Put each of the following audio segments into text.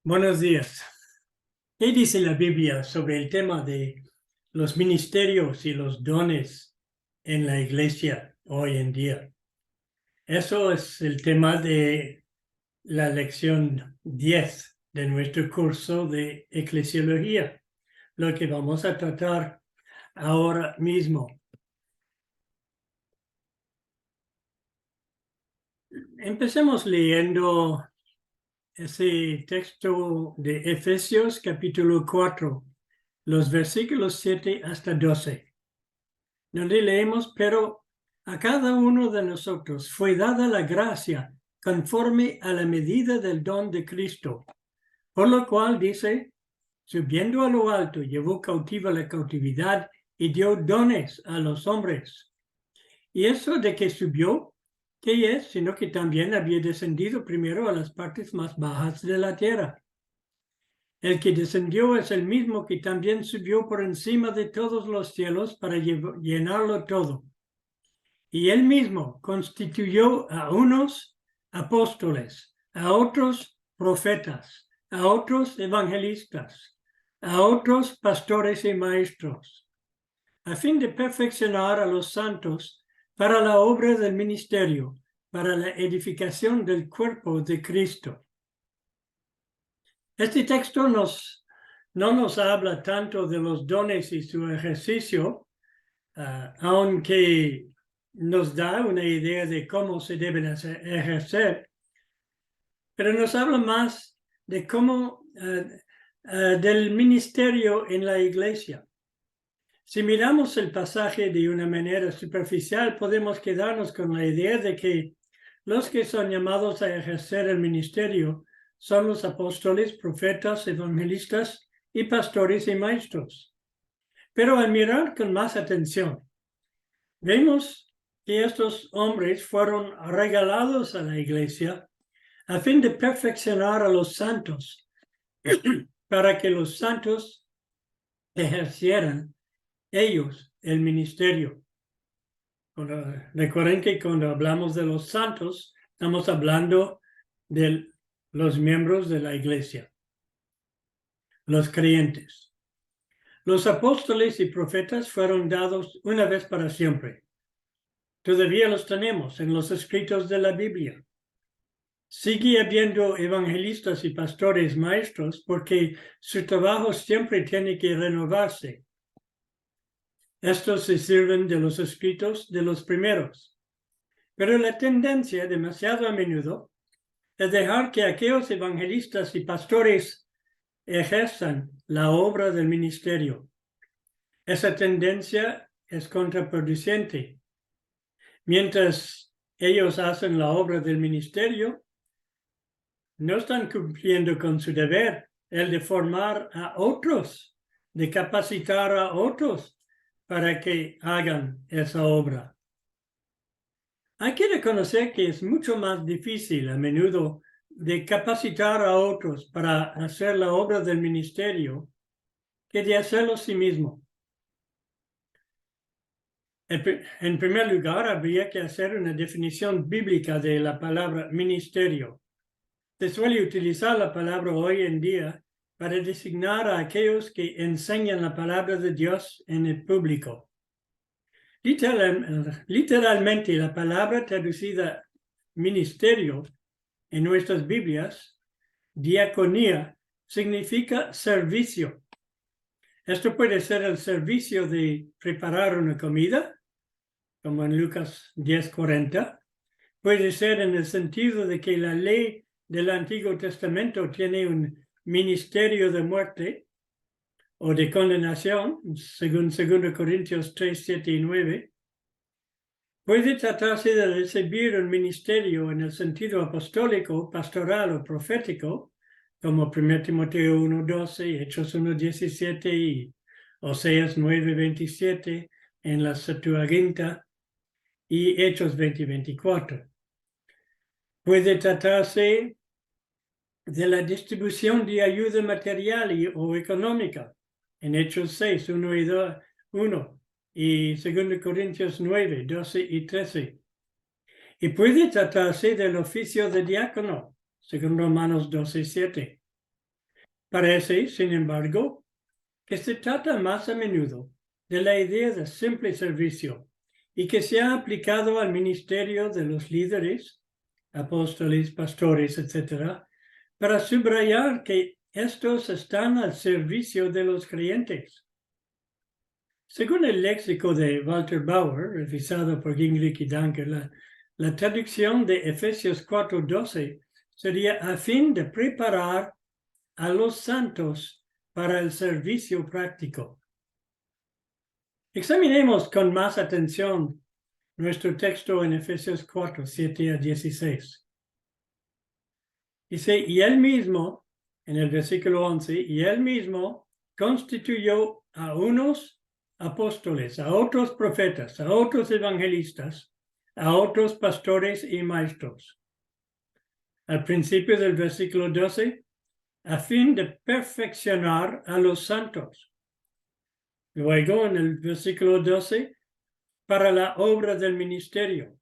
Buenos días. ¿Qué dice la Biblia sobre el tema de los ministerios y los dones en la iglesia hoy en día? Eso es el tema de la lección 10 de nuestro curso de eclesiología, lo que vamos a tratar ahora mismo. Empecemos leyendo ese texto de Efesios capítulo 4, los versículos 7 hasta 12. Donde leemos, pero a cada uno de nosotros fue dada la gracia conforme a la medida del don de Cristo. Por lo cual dice, subiendo a lo alto, llevó cautiva la cautividad y dio dones a los hombres. Y eso de que subió, ¿qué es? Sino que también había descendido primero a las partes más bajas de la tierra. El que descendió es el mismo que también subió por encima de todos los cielos para llenarlo todo. Y él mismo constituyó a unos apóstoles, a otros profetas, a otros evangelistas, a otros pastores y maestros, a fin de perfeccionar a los santos para la obra del ministerio, para la edificación del cuerpo de Cristo. Este texto no nos habla tanto de los dones y su ejercicio, aunque nos da una idea de cómo se deben ejercer, pero nos habla más de cómo, del ministerio en la iglesia. Si miramos el pasaje de una manera superficial, podemos quedarnos con la idea de que los que son llamados a ejercer el ministerio son los apóstoles, profetas, evangelistas y pastores y maestros. Pero al mirar con más atención, vemos que estos hombres fueron regalados a la iglesia a fin de perfeccionar a los santos, para que los santos ejercieran ellos el ministerio. Recuerden que cuando hablamos de los santos, estamos hablando de los miembros de la iglesia, los creyentes. Los apóstoles y profetas fueron dados una vez para siempre. Todavía los tenemos en los escritos de la Biblia. Sigue habiendo evangelistas y pastores maestros porque su trabajo siempre tiene que renovarse. Estos se sirven de los escritos de los primeros. Pero la tendencia, demasiado a menudo, es dejar que aquellos evangelistas y pastores ejerzan la obra del ministerio. Esa tendencia es contraproducente. Mientras ellos hacen la obra del ministerio, no están cumpliendo con su deber, el de formar a otros, de capacitar a otros para que hagan esa obra. Hay que reconocer que es mucho más difícil a menudo de capacitar a otros para hacer la obra del ministerio que de hacerlo sí mismo. En primer lugar, habría que hacer una definición bíblica de la palabra ministerio. Se suele utilizar la palabra hoy en día para designar a aquellos que enseñan la palabra de Dios en el público. Literalmente, la palabra traducida ministerio en nuestras Biblias, diaconía, significa servicio. Esto puede ser el servicio de preparar una comida, como en Lucas 10:40. Puede ser en el sentido de que la ley del Antiguo Testamento tiene un ministerio de muerte o de condenación, según 2 Corintios 3, 7 y 9. Puede tratarse de recibir un ministerio en el sentido apostólico, pastoral o profético, como 1 Timoteo 1:12, Hechos 1:17 y Oseas 9:27 en la Septuaginta y Hechos 20:24. Puede tratarse de la distribución de ayuda material o económica en Hechos 6, 1 y 1 y 2 Corintios 9, 12 y 13. Y puede tratarse del oficio de diácono, según Romanos 12, 7. Parece, sin embargo, que se trata más a menudo de la idea de simple servicio y que se ha aplicado al ministerio de los líderes, apóstoles, pastores, etc., para subrayar que estos están al servicio de los creyentes. Según el léxico de Walter Bauer, revisado por Gingrich y Danker, la traducción de Efesios 4:12 sería a fin de preparar a los santos para el servicio práctico. Examinemos con más atención nuestro texto en Efesios 4:7-16. Dice, y él mismo, en el versículo 11, y él mismo constituyó a unos apóstoles, a otros profetas, a otros evangelistas, a otros pastores y maestros. Al principio del versículo 12, a fin de perfeccionar a los santos. Luego, en el versículo 12, para la obra del ministerio.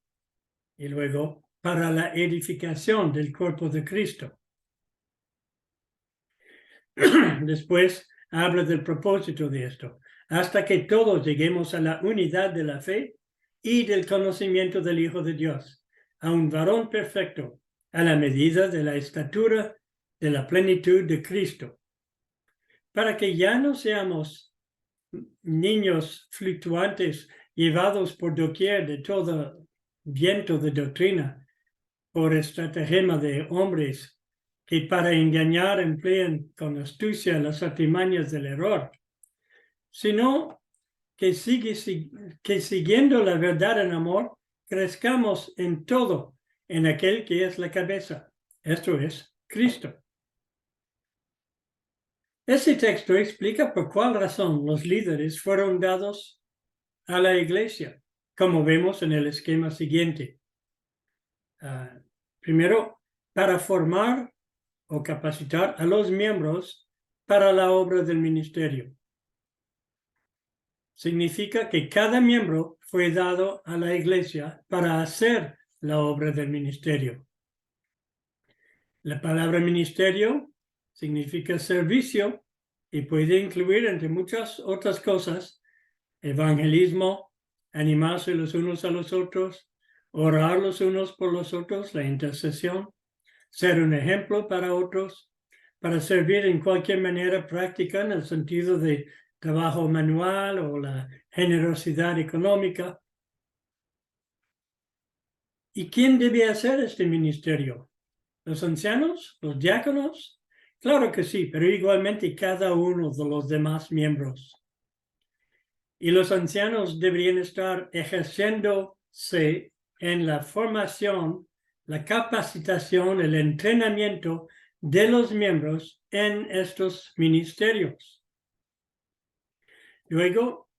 Y luego, para la edificación del cuerpo de Cristo. Después, habla del propósito de esto. Hasta que todos lleguemos a la unidad de la fe y del conocimiento del Hijo de Dios, a un varón perfecto, a la medida de la estatura de la plenitud de Cristo, para que ya no seamos niños fluctuantes llevados por doquier de todo viento de doctrina, por estratagema de hombres que para engañar emplean con astucia las artimañas del error, sino que siguiendo la verdad en amor, crezcamos en todo en aquel que es la cabeza, esto es, Cristo. Este texto explica por cuál razón los líderes fueron dados a la iglesia, como vemos en el esquema siguiente. Primero, para formar o capacitar a los miembros para la obra del ministerio. Significa que cada miembro fue dado a la iglesia para hacer la obra del ministerio. La palabra ministerio significa servicio y puede incluir, entre muchas otras cosas, evangelismo, animarse los unos a los otros, orar los unos por los otros, la intercesión, ser un ejemplo para otros, para servir en cualquier manera práctica en el sentido de trabajo manual o la generosidad económica. ¿Y quién debe hacer este ministerio? ¿Los ancianos? ¿Los diáconos? Claro que sí, pero igualmente cada uno de los demás miembros. Y los ancianos deberían estar ejerciéndose en la formación, la capacitación, el entrenamiento de los miembros en estos ministerios. Luego,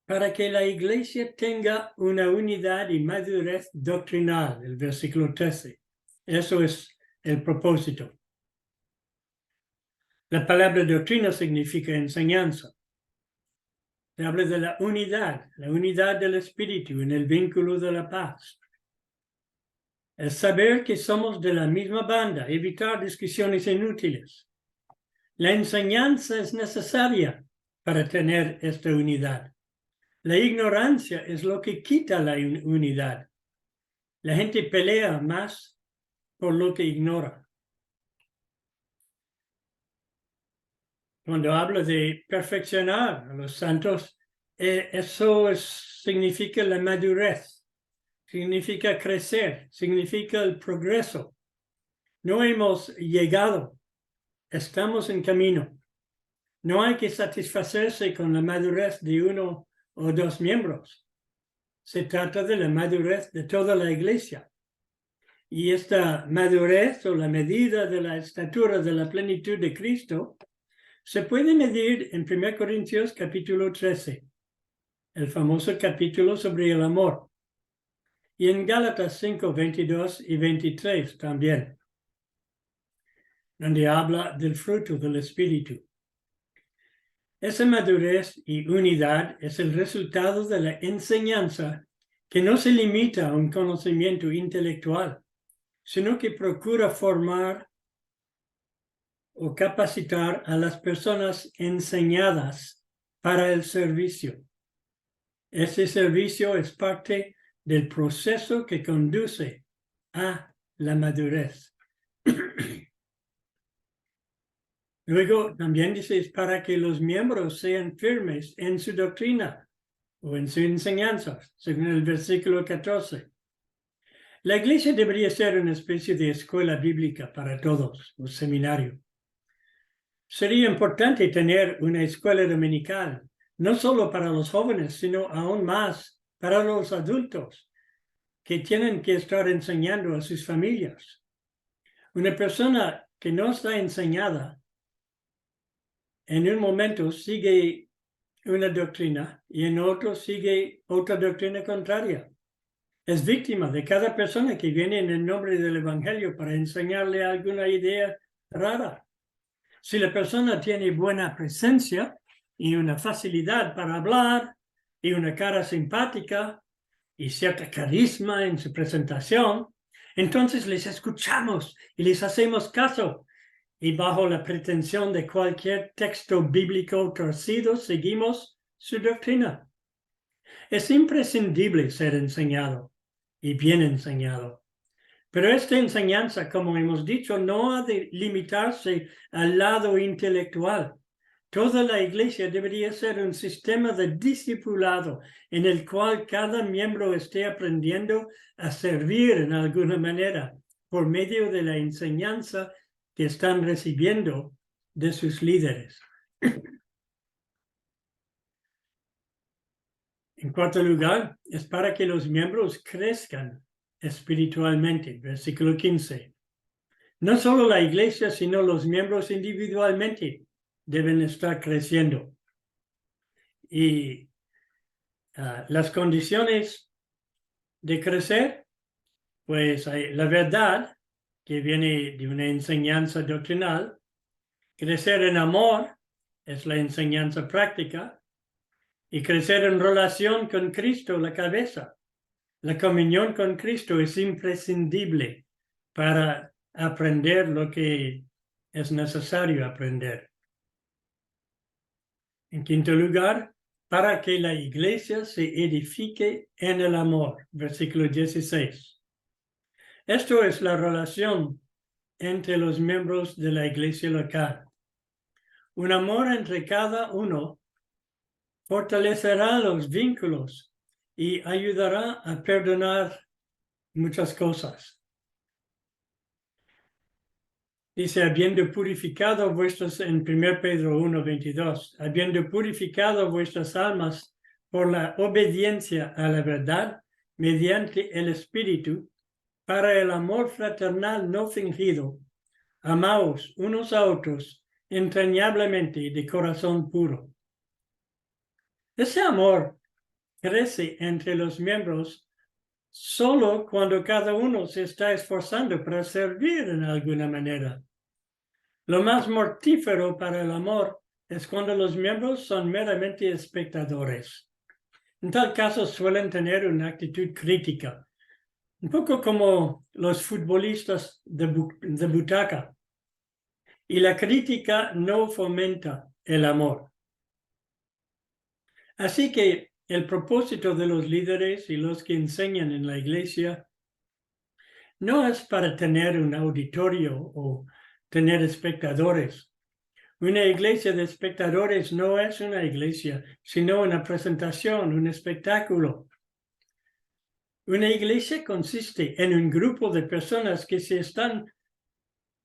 para que la iglesia tenga una unidad y madurez doctrinal, el versículo 13. Eso es el propósito. La palabra doctrina significa enseñanza. Se habla de la unidad del espíritu en el vínculo de la paz. Es saber que somos de la misma banda, evitar discusiones inútiles. La enseñanza es necesaria para tener esta unidad. La ignorancia es lo que quita la unidad. La gente pelea más por lo que ignora. Cuando hablo de perfeccionar a los santos, eso significa la madurez, significa crecer, significa el progreso. No hemos llegado, estamos en camino. No hay que satisfacerse con la madurez de uno o dos miembros. Se trata de la madurez de toda la iglesia. Y esta madurez o la medida de la estatura de la plenitud de Cristo se puede medir en 1 Corintios capítulo 13, el famoso capítulo sobre el amor. Y en Gálatas 5, 22 y 23 también, donde habla del fruto del Espíritu. Esa madurez y unidad es el resultado de la enseñanza que no se limita a un conocimiento intelectual, sino que procura formar o capacitar a las personas enseñadas para el servicio. Ese servicio es parte del proceso que conduce a la madurez. Luego también dice es para que los miembros sean firmes en su doctrina o en su enseñanza, según el versículo 14. La iglesia debería ser una especie de escuela bíblica para todos, un seminario. Sería importante tener una escuela dominical, no solo para los jóvenes, sino aún más para los adultos que tienen que estar enseñando a sus familias. Una persona que no está enseñada, en un momento sigue una doctrina y en otro sigue otra doctrina contraria. Es víctima de cada persona que viene en el nombre del Evangelio para enseñarle alguna idea rara. Si la persona tiene buena presencia y una facilidad para hablar y una cara simpática y cierta carisma en su presentación, entonces les escuchamos y les hacemos caso. Y bajo la pretensión de cualquier texto bíblico torcido, seguimos su doctrina. Es imprescindible ser enseñado y bien enseñado. Pero esta enseñanza, como hemos dicho, no ha de limitarse al lado intelectual. Toda la iglesia debería ser un sistema de discipulado en el cual cada miembro esté aprendiendo a servir en alguna manera por medio de la enseñanza que están recibiendo de sus líderes. En cuarto lugar, es para que los miembros crezcan espiritualmente. Versículo 15. No solo la iglesia, sino los miembros individualmente deben estar creciendo. Y las condiciones de crecer, pues la verdad que viene de una enseñanza doctrinal, crecer en amor es la enseñanza práctica, y crecer en relación con Cristo, la cabeza. La comunión con Cristo es imprescindible para aprender lo que es necesario aprender. En quinto lugar, para que la iglesia se edifique en el amor. Versículo 16. Esto es la relación entre los miembros de la iglesia local. Un amor entre cada uno fortalecerá los vínculos y ayudará a perdonar muchas cosas. Dice, habiendo purificado vuestras, en 1 Pedro 1:22, habiendo purificado vuestras almas por la obediencia a la verdad mediante el Espíritu, para el amor fraternal no fingido, amaos unos a otros entrañablemente de corazón puro. Ese amor crece entre los miembros solo cuando cada uno se está esforzando para servir en alguna manera. Lo más mortífero para el amor es cuando los miembros son meramente espectadores. En tal caso suelen tener una actitud crítica, un poco como los futbolistas de butaca. Y la crítica no fomenta el amor. Así que el propósito de los líderes y los que enseñan en la iglesia no es para tener un auditorio o tener espectadores. Una iglesia de espectadores no es una iglesia, sino una presentación, un espectáculo. Una iglesia consiste en un grupo de personas que se están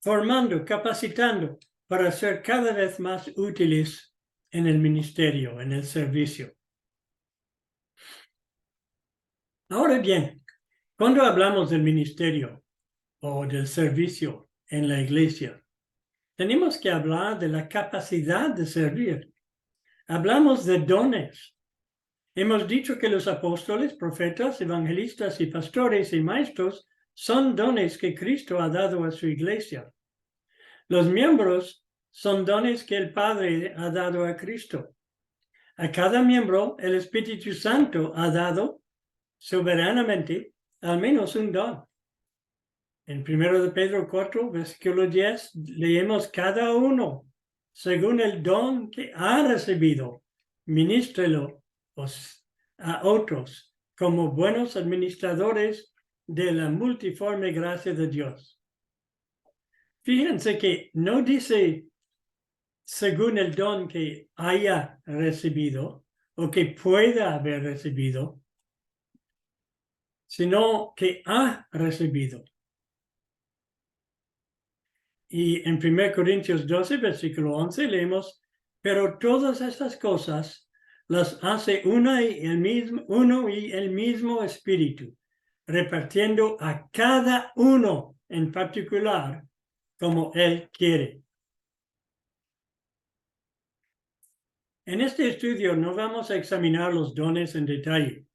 formando, capacitando para ser cada vez más útiles en el ministerio, en el servicio. Ahora bien, cuando hablamos del ministerio o del servicio en la iglesia, tenemos que hablar de la capacidad de servir. Hablamos de dones. Hemos dicho que los apóstoles, profetas, evangelistas y pastores y maestros son dones que Cristo ha dado a su iglesia. Los miembros son dones que el Padre ha dado a Cristo. A cada miembro el Espíritu Santo ha dado soberanamente al menos un don. En 1 de Pedro 4, versículo 10, leemos cada uno según el don que ha recibido, ministrelo a otros como buenos administradores de la multiforme gracia de Dios. Fíjense que no dice según el don que haya recibido o que pueda haber recibido, sino que ha recibido. Y en 1 Corintios 12, versículo 11, leemos, pero todas estas cosas las hace uno y el mismo Espíritu, repartiendo a cada uno en particular como Él quiere. En este estudio no vamos a examinar los dones en detalle.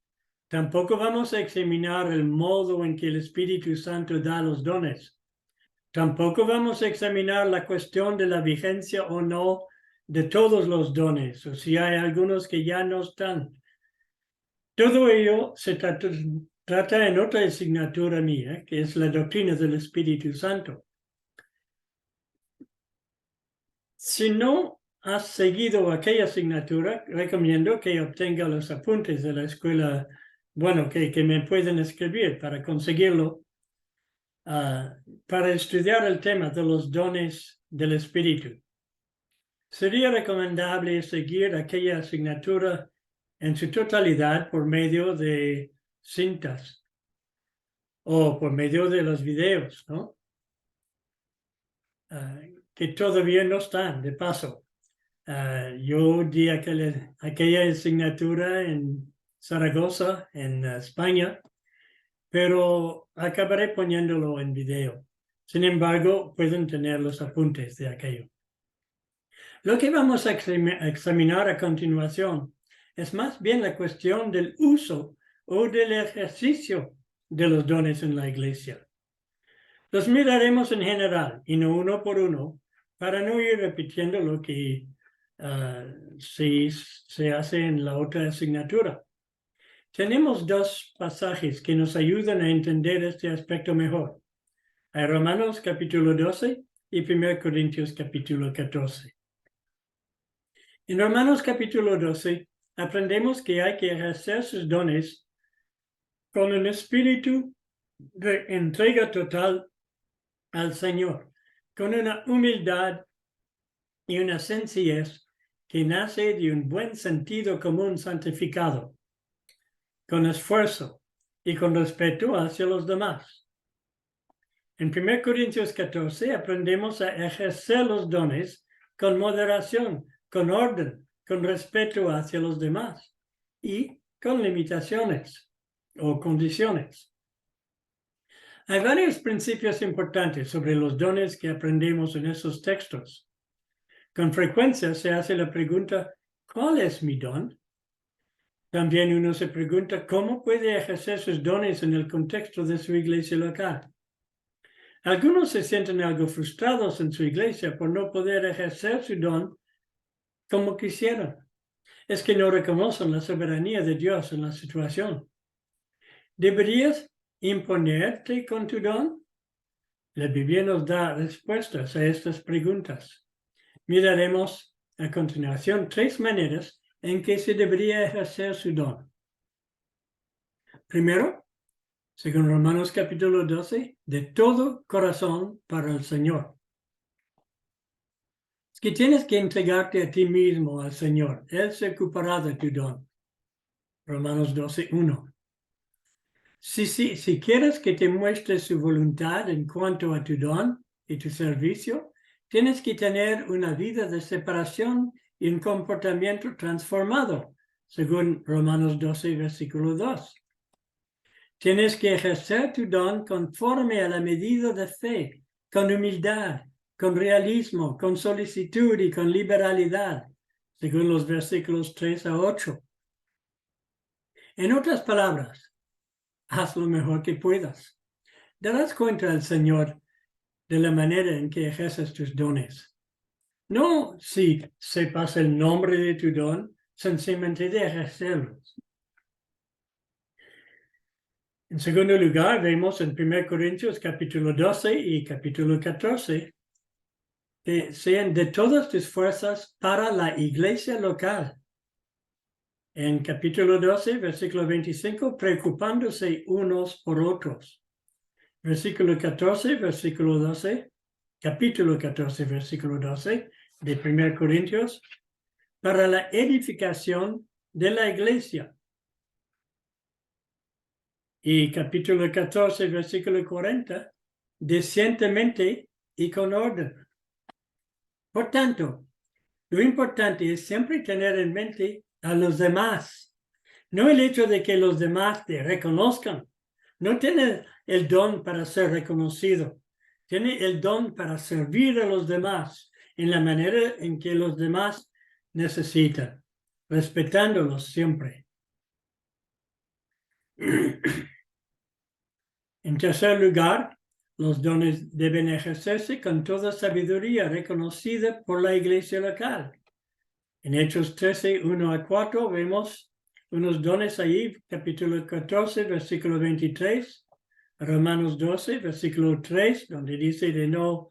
Tampoco vamos a examinar el modo en que el Espíritu Santo da los dones. Tampoco vamos a examinar la cuestión de la vigencia o no de todos los dones, o si hay algunos que ya no están. Todo ello se trata en otra asignatura mía, que es la doctrina del Espíritu Santo. Si no has seguido aquella asignatura, recomiendo que obtenga los apuntes de la escuela, bueno, que me pueden escribir para conseguirlo, para estudiar el tema de los dones del Espíritu. Sería recomendable seguir aquella asignatura en su totalidad por medio de cintas o por medio de los videos, ¿no? Que todavía no están, de paso. Yo di aquella asignatura en Zaragoza, en España, pero acabaré poniéndolo en video. Sin embargo, pueden tener los apuntes de aquello. Lo que vamos a examinar a continuación es más bien la cuestión del uso o del ejercicio de los dones en la iglesia. Los miraremos en general y no uno por uno para no ir repitiendo lo que se hace en la otra asignatura. Tenemos dos pasajes que nos ayudan a entender este aspecto mejor. Hay Romanos capítulo 12 y 1 Corintios capítulo 14. En Romanos capítulo 12 aprendemos que hay que ejercer sus dones con un espíritu de entrega total al Señor, con una humildad y una sencillez que nace de un buen sentido común santificado, con esfuerzo y con respeto hacia los demás. En 1 Corintios 14 aprendemos a ejercer los dones con moderación, con orden, con respeto hacia los demás y con limitaciones o condiciones. Hay varios principios importantes sobre los dones que aprendemos en esos textos. Con frecuencia se hace la pregunta, ¿cuál es mi don? También uno se pregunta, ¿cómo puede ejercer sus dones en el contexto de su iglesia local? Algunos se sienten algo frustrados en su iglesia por no poder ejercer su don como quisieran. Es que no reconocen la soberanía de Dios en la situación. ¿Deberías imponerte con tu don? La Biblia nos da respuestas a estas preguntas. Miraremos a continuación 3 maneras en que se debería ejercer su don. Primero, según Romanos capítulo 12, de todo corazón para el Señor. Es que tienes que entregarte a ti mismo al Señor. Él se ocupará de tu don. Romanos 12, 1. Si quieres que te muestre su voluntad en cuanto a tu don y tu servicio, tienes que tener una vida de separación y un comportamiento transformado, según Romanos 12, versículo 2. Tienes que ejercer tu don conforme a la medida de fe, con humildad, con realismo, con solicitud y con liberalidad, según los versículos 3 a 8. En otras palabras, haz lo mejor que puedas. Darás cuenta al Señor de la manera en que ejerces tus dones. No si sepas el nombre de tu don, sencillamente de ejercerlos. En segundo lugar, vemos en 1 Corintios capítulo 12 y capítulo 14 que sean de todas tus fuerzas para la iglesia local. En capítulo 12, versículo 25, preocupándose unos por otros. Versículo 14, versículo 12, capítulo 14, versículo 12 de 1 Corintios, para la edificación de la iglesia. Y capítulo 14, versículo 40, decentemente y con orden. Por tanto, lo importante es siempre tener en mente a los demás, no el hecho de que los demás te reconozcan. No tiene el don para ser reconocido, tiene el don para servir a los demás en la manera en que los demás necesitan, respetándolos siempre. En tercer lugar, los dones deben ejercerse con toda sabiduría reconocida por la iglesia local. En Hechos 13, 1 a 4, vemos unos dones ahí, capítulo 14, versículo 23, Romanos 12, versículo 3, donde dice de no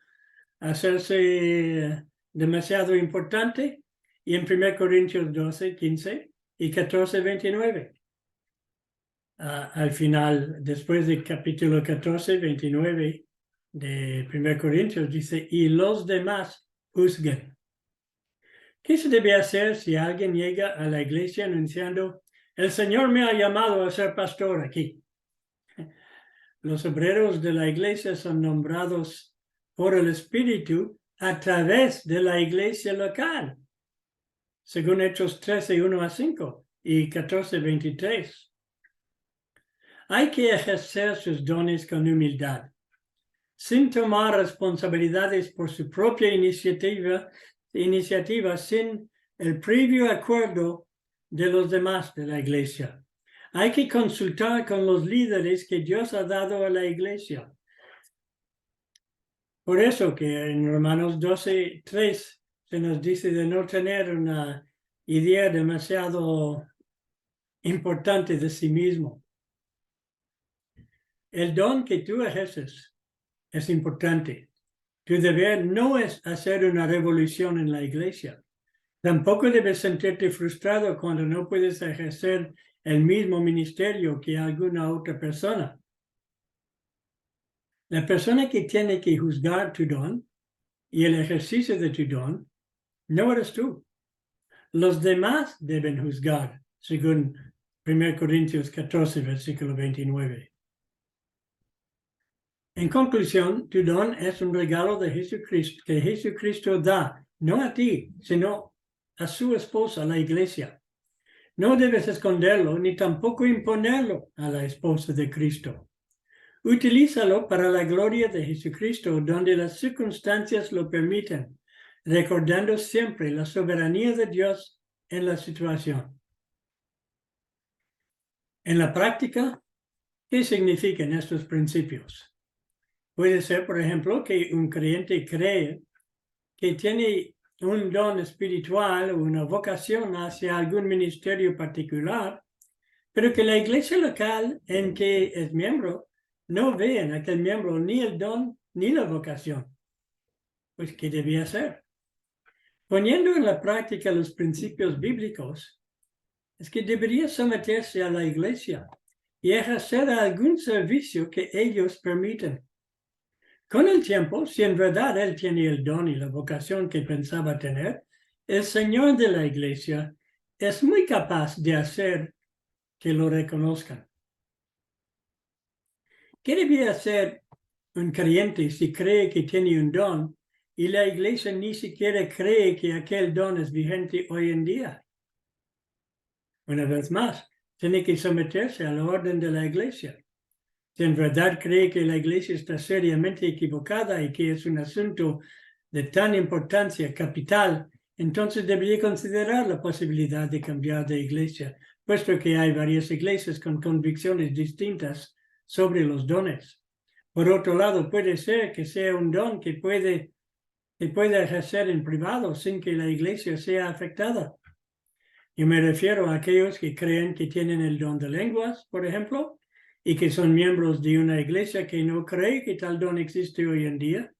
hacerse demasiado importante, y en 1 Corintios 12, 15 y 14, 29. Al final, después del capítulo 14, 29 de 1 Corintios, dice, y los demás juzguen. ¿Qué se debe hacer si alguien llega a la iglesia anunciando, el Señor me ha llamado a ser pastor aquí? Los obreros de la iglesia son nombrados por el Espíritu a través de la iglesia local, según Hechos 13, 1 a 5 y 14, 23. Hay que ejercer sus dones con humildad, sin tomar responsabilidades por su propia iniciativa, sin el previo acuerdo de los demás de la iglesia. Hay que consultar con los líderes que Dios ha dado a la iglesia. Por eso que en Romanos 12, 3 se nos dice de no tener una idea demasiado importante de sí mismo. El don que tú ejerces es importante. Tu deber no es hacer una revolución en la iglesia. Tampoco debes sentirte frustrado cuando no puedes ejercer el mismo ministerio que alguna otra persona. La persona que tiene que juzgar tu don y el ejercicio de tu don no eres tú. Los demás deben juzgar, según 1 Corintios 14, versículo 29. En conclusión, tu don es un regalo de Jesucristo, que Jesucristo da, no a ti, sino a su esposa, la iglesia. No debes esconderlo, ni tampoco imponerlo a la esposa de Cristo. Utilízalo para la gloria de Jesucristo, donde las circunstancias lo permiten, recordando siempre la soberanía de Dios en la situación. En la práctica, ¿qué significan estos principios? Puede ser, por ejemplo, que un creyente cree que tiene un don espiritual o una vocación hacia algún ministerio particular, pero que la iglesia local en que es miembro no ve en aquel miembro ni el don ni la vocación. Pues, ¿qué debía hacer? Poniendo en la práctica los principios bíblicos, es que debería someterse a la iglesia y ejercer algún servicio que ellos permiten. Con el tiempo, si en verdad él tiene el don y la vocación que pensaba tener, el Señor de la iglesia es muy capaz de hacer que lo reconozcan. ¿Qué debía hacer un creyente si cree que tiene un don y la iglesia ni siquiera cree que aquel don es vigente hoy en día? Una vez más, tiene que someterse a la orden de la iglesia. Si en verdad cree que la iglesia está seriamente equivocada y que es un asunto de tan importancia capital, entonces debería considerar la posibilidad de cambiar de iglesia, puesto que hay varias iglesias con convicciones distintas sobre los dones. Por otro lado, puede ser que sea un don que puede ejercer en privado sin que la iglesia sea afectada. Yo me refiero a aquellos que creen que tienen el don de lenguas, por ejemplo, y que son miembros de una iglesia que no cree que tal don existe hoy en día,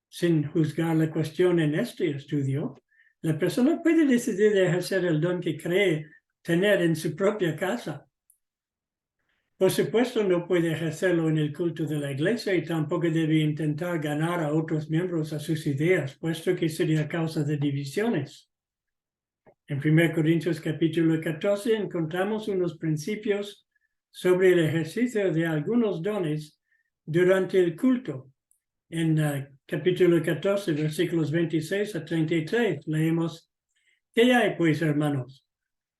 sin juzgar la cuestión en este estudio, la persona puede decidir ejercer el don que cree tener en su propia casa. Por supuesto, no puede ejercerlo en el culto de la iglesia y tampoco debe intentar ganar a otros miembros a sus ideas, puesto que sería causa de divisiones. En 1 Corintios capítulo 14 encontramos unos principios sobre el ejercicio de algunos dones durante el culto. En capítulo 14, versículos 26 a 33, leemos: ¿Qué hay, pues, hermanos?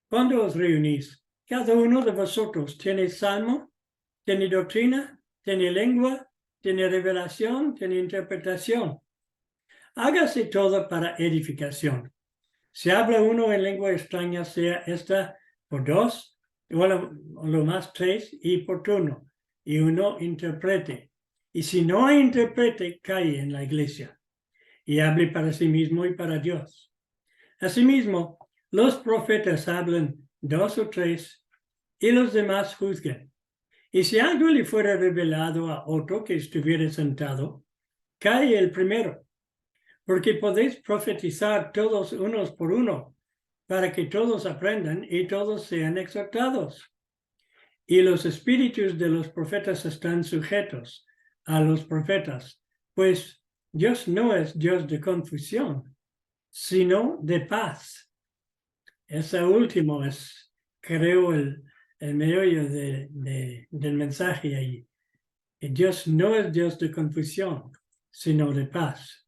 Cuando os reunís, cada uno de vosotros tiene salmo, tiene doctrina, tiene lengua, tiene revelación, tiene interpretación. Hágase todo para edificación. Si habla uno en lengua extraña, sea esta por dos, o lo más tres, y por turno, y uno interprete. Y si no hay intérprete, cae en la iglesia, y hable para sí mismo y para Dios. Asimismo, los profetas hablan dos o tres, y los demás juzguen. Y si algo le fuera revelado a otro que estuviera sentado, cae el primero, porque podéis profetizar todos unos por uno, para que todos aprendan y todos sean exhortados. Y los espíritus de los profetas están sujetos a los profetas, pues Dios no es Dios de confusión, sino de paz. Ese último es, creo, el meollo del mensaje ahí. Y Dios no es Dios de confusión, sino de paz.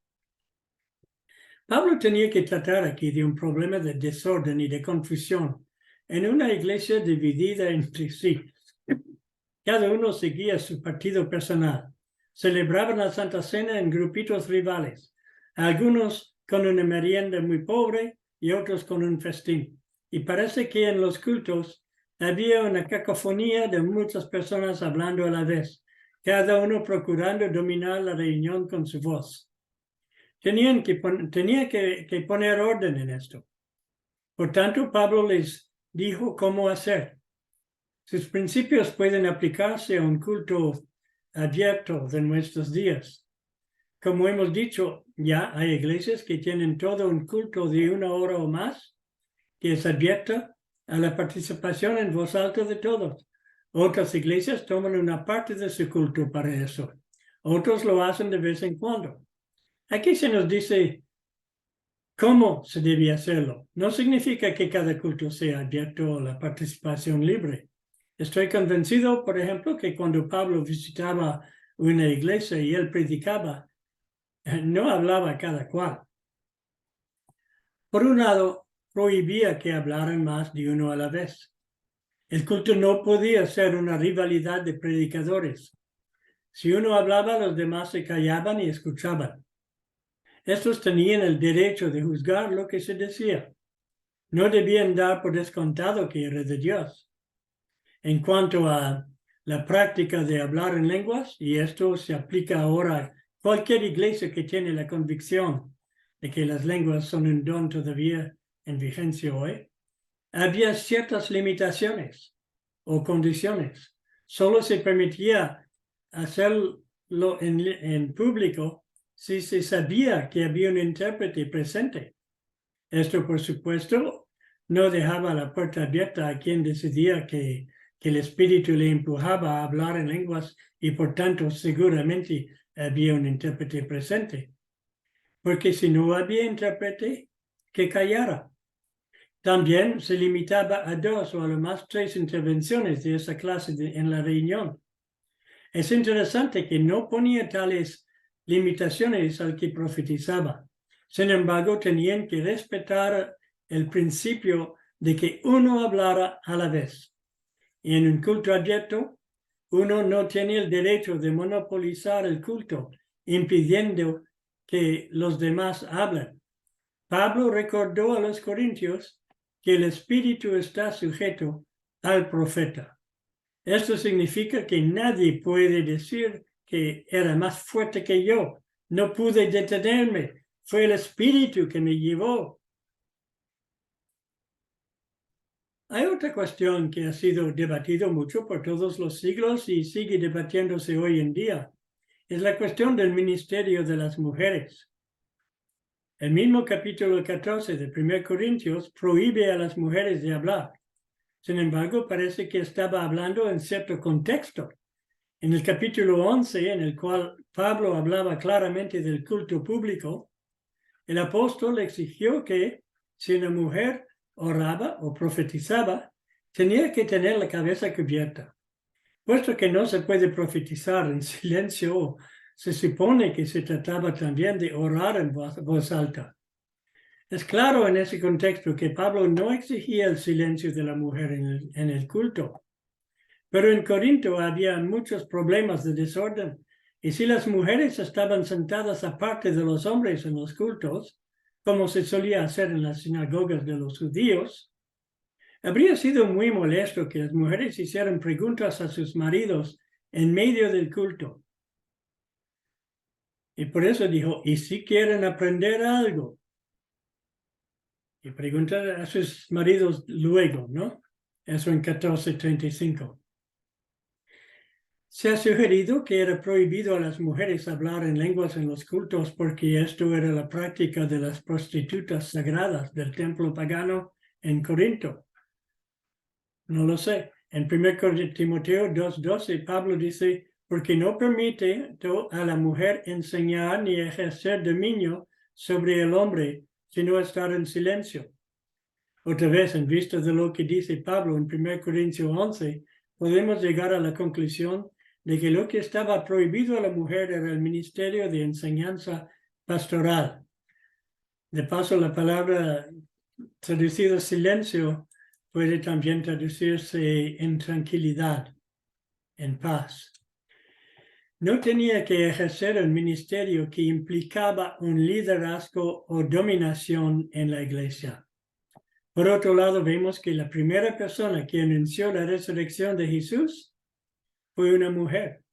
Pablo tenía que tratar aquí de un problema de desorden y de confusión en una iglesia dividida entre sí. Cada uno seguía su partido personal. Celebraban la Santa Cena en grupitos rivales, algunos con una merienda muy pobre y otros con un festín. Y parece que en los cultos había una cacofonía de muchas personas hablando a la vez, cada uno procurando dominar la reunión con su voz. Tenía que poner orden en esto. Por tanto, Pablo les dijo cómo hacer. Sus principios pueden aplicarse a un culto abierto de nuestros días. Como hemos dicho, ya hay iglesias que tienen todo un culto de 1 hora o más, que es abierta a la participación en voz alta de todos. Otras iglesias toman una parte de su culto para eso. Otros lo hacen de vez en cuando. Aquí se nos dice cómo se debe hacerlo. No significa que cada culto sea abierto a la participación libre. Estoy convencido, por ejemplo, que cuando Pablo visitaba una iglesia y él predicaba, no hablaba cada cual. Por un lado, prohibía que hablaran más de uno a la vez. El culto no podía ser una rivalidad de predicadores. Si uno hablaba, los demás se callaban y escuchaban. Estos tenían el derecho de juzgar lo que se decía. No debían dar por descontado que era de Dios. En cuanto a la práctica de hablar en lenguas, y esto se aplica ahora a cualquier iglesia que tiene la convicción de que las lenguas son un don todavía en vigencia hoy, había ciertas limitaciones o condiciones. Solo se permitía hacerlo en público si se sabía que había un intérprete presente. Esto, por supuesto, no dejaba la puerta abierta a quien decidía que el espíritu le empujaba a hablar en lenguas y por tanto seguramente había un intérprete presente. Porque si no había intérprete, que callara. También se limitaba a 2 o a lo más 3 intervenciones de esa clase en la reunión. Es interesante que no ponía tales limitaciones al que profetizaba. Sin embargo, tenían que respetar el principio de que uno hablara a la vez. Y en un culto abierto, uno no tiene el derecho de monopolizar el culto, impidiendo que los demás hablen. Pablo recordó a los corintios que el espíritu está sujeto al profeta. Esto significa que nadie puede decir que era más fuerte que yo. No pude detenerme. Fue el espíritu que me llevó. Hay otra cuestión que ha sido debatido mucho por todos los siglos y sigue debatiéndose hoy en día. Es la cuestión del ministerio de las mujeres. El mismo capítulo 14 de 1 Corintios prohíbe a las mujeres de hablar. Sin embargo, parece que estaba hablando en cierto contexto. En el capítulo 11, en el cual Pablo hablaba claramente del culto público, el apóstol exigió que si una mujer oraba o profetizaba, tenía que tener la cabeza cubierta. Puesto que no se puede profetizar en silencio, se supone que se trataba también de orar en voz alta. Es claro en ese contexto que Pablo no exigía el silencio de la mujer en el culto. Pero en Corinto había muchos problemas de desorden. Y si las mujeres estaban sentadas aparte de los hombres en los cultos, como se solía hacer en las sinagogas de los judíos, habría sido muy molesto que las mujeres hicieran preguntas a sus maridos en medio del culto. Y por eso dijo, ¿y si quieren aprender algo? Y preguntar a sus maridos luego, ¿no? Eso en 14:35. Se ha sugerido que era prohibido a las mujeres hablar en lenguas en los cultos porque esto era la práctica de las prostitutas sagradas del templo pagano en Corinto. No lo sé. En 1 Timoteo 2:12, Pablo dice, porque no permite a la mujer enseñar ni ejercer dominio sobre el hombre, sino estar en silencio. Otra vez, en vista de lo que dice Pablo en 1 Corintios 11, podemos llegar a la conclusión de que lo que estaba prohibido a la mujer era el ministerio de enseñanza pastoral. De paso, la palabra traducida silencio puede también traducirse en tranquilidad, en paz. No tenía que ejercer un ministerio que implicaba un liderazgo o dominación en la iglesia. Por otro lado, vemos que la primera persona que anunció la resurrección de Jesús fue una mujer.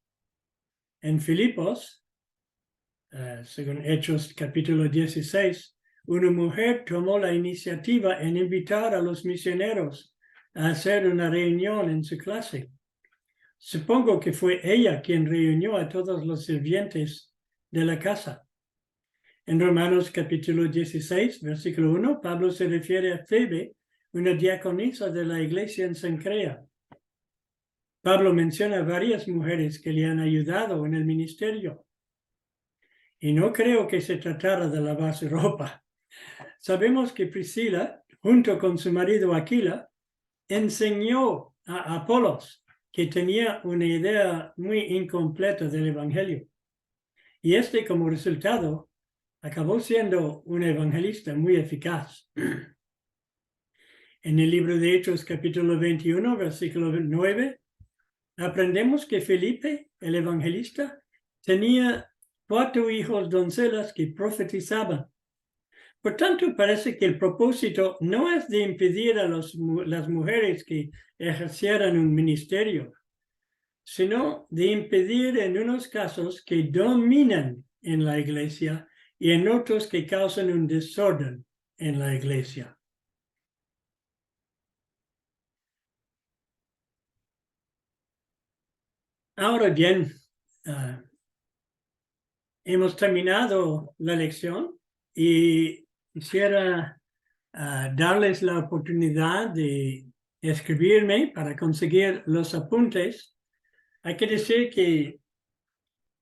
En Filipos, según Hechos capítulo 16, una mujer tomó la iniciativa en invitar a los misioneros a hacer una reunión en su clase. Supongo que fue ella quien reunió a todos los sirvientes de la casa. En Romanos capítulo 16, versículo 1, Pablo se refiere a Febe, una diaconisa de la iglesia en Cencrea. Pablo menciona varias mujeres que le han ayudado en el ministerio. Y no creo que se tratara de lavar su ropa. Sabemos que Priscila, junto con su marido Aquila, enseñó a Apolos, que tenía una idea muy incompleta del evangelio. Y como resultado, acabó siendo un evangelista muy eficaz. En el libro de Hechos, capítulo 21, versículo 9, aprendemos que Felipe, el evangelista, tenía 4 hijos doncellas que profetizaban. Por tanto, parece que el propósito no es de impedir a las mujeres que ejercieran un ministerio, sino de impedir en unos casos que dominan en la iglesia y en otros que causan un desorden en la iglesia. Ahora bien, hemos terminado la lección y quisiera darles la oportunidad de escribirme para conseguir los apuntes. Hay que decir que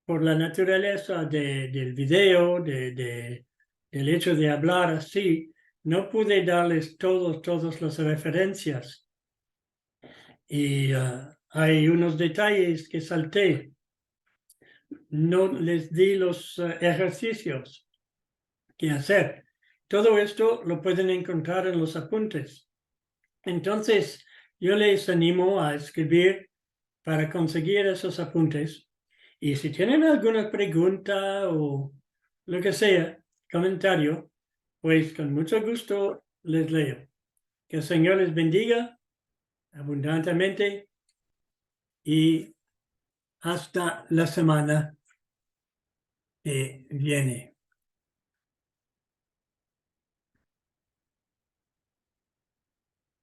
por la naturaleza del video, del hecho de hablar así, no pude darles todas las referencias. Y hay unos detalles que salté. No les di los ejercicios que hacer. Todo esto lo pueden encontrar en los apuntes. Entonces, yo les animo a escribir para conseguir esos apuntes. Y si tienen alguna pregunta o lo que sea, comentario, pues con mucho gusto les leo. Que el Señor les bendiga abundantemente y hasta la semana que viene.